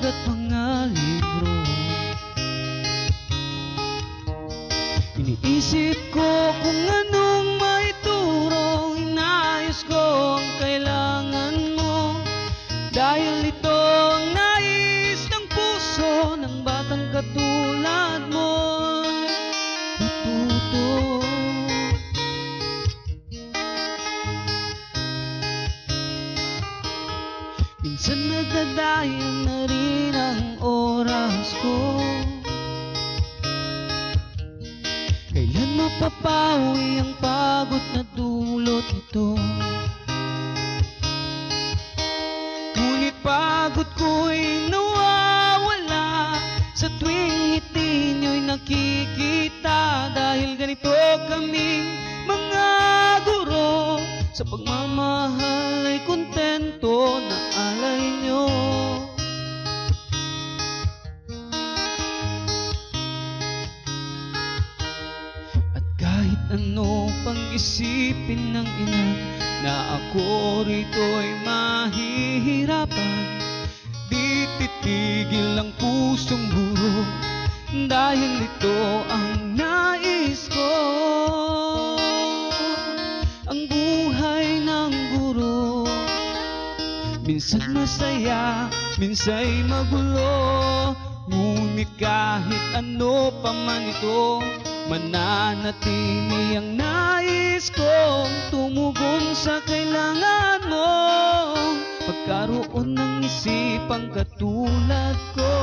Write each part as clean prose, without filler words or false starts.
at mga libro. Iniisip ko kung anong maituro, inayos ko ang kailangan mo, dahil ito ang nais ng puso ng batang katulad mo. Natuto. Minsan nagdadayang na rin ang oras ko, kailan mapapawi ang pagod na dulot nito? Ngunit pagod ko'y nawawala sa tuwing ngiti nyo'y nakikita, dahil ganito kaming mga guro, sa pagmamahal ay kontento na alay nyo. At kahit ano pang isipin ng ina, na ako rito'y mahihirapan, di titigil ang pusong buro, dahil ito ang nais ko. Ang buhay ng guro, minsan masaya, minsa'y magulo, ngunit kahit ano pa man ito, mananatili ang nais kong tumugon sa kailangan mo. Pagkaroon ng isipang katulad ko,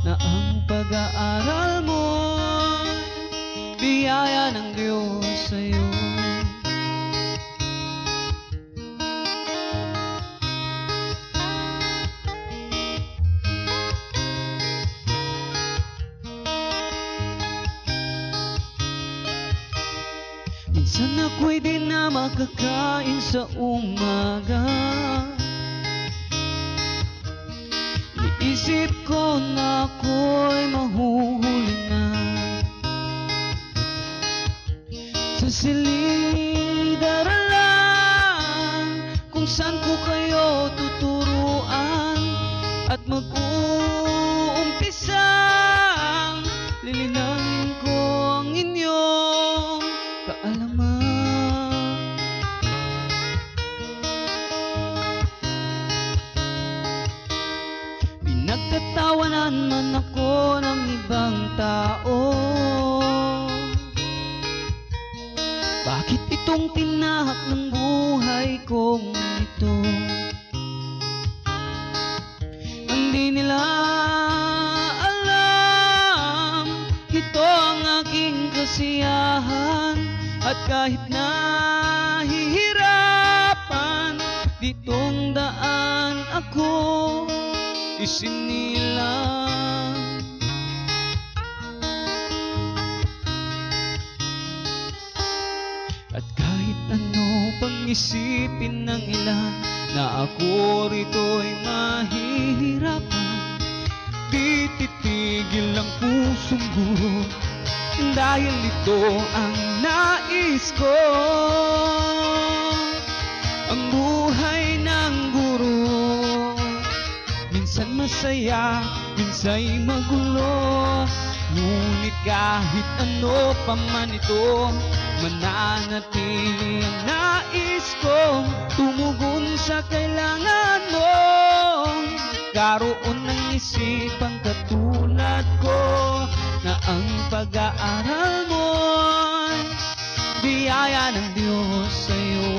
na ang pag-aaral mo biyaya ng Diyos sa'yo. Minsan ako'y di na makakain sa umaga, iisip ko na ako'y mahuhuli na sa silid-aralan, kung saan ko kayo tuturuan at mag-uumpisang lilinahin ko ang inyong kaalaman. Pinagtatawanan man ako ng ibang tao, bakit itong tinahak ng buhay kong ito? Hindi nila alam, ito ang aking kasiyahan, at kahit nahihirapan, ditong daan ako isinilang. At kahit ano pang isipin ng ilan, na ako rito'y mahihirapan, di titigil ang pusong guro, dahil ito ang nais ko. Ang buhay ng guro, minsan masaya, minsa'y magulo, ngunit kahit ano pa man ito, mananatili ang nais ko, tumugon sa kailangan mo. Karoon ng isipang katulad ko, na ang pag-aaral mo'y biyaya ng Diyos sa'yo.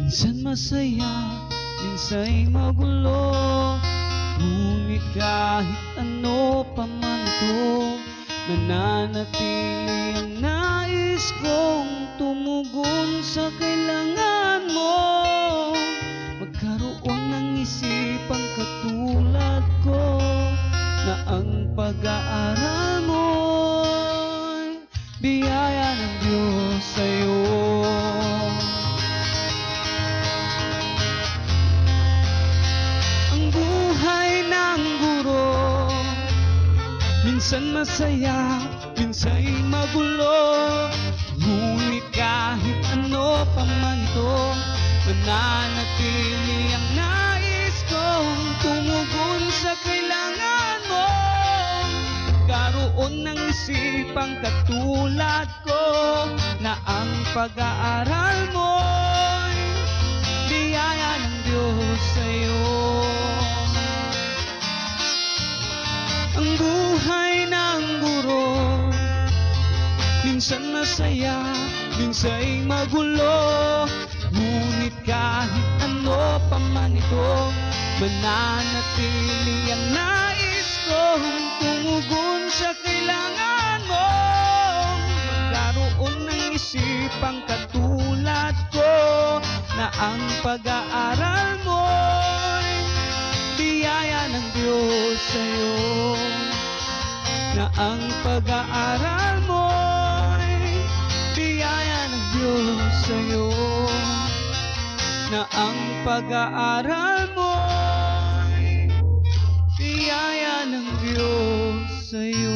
Minsan masaya, minsa'y magulo, ngunit kahit ano pa man ito, nananatili nais kong tumugon sa kailangan mo, magkaroon ng isipang katulad ko, na ang pag-aaral mo'y biyaya ng Diyos sa'yo. Ang buhay ng guro, minsan masaya, minsa'y magulo, ngunit kahit ano pa man ito, mananatili ang nais kong tumugon sa kailangan mo, karoon ng isipang katulad ko, na ang pag-aaral mo'y biyaya ng Diyos sa'yo. Ang buhay ng guro, minsan masaya, minsa'y magulo, ngunit kahit ano pa man ito, mananatili ang nais kong tumugon sa kailangan mo, magkaroon ng isipang katulad ko, na ang pag-aaral mo'y biyaya ng Diyos sa'yo, na ang pag-aaral mo'y biyaya ng Diyos sa'yo, na ang pag-aaral mo'y biyaya ng Diyos sa'yo.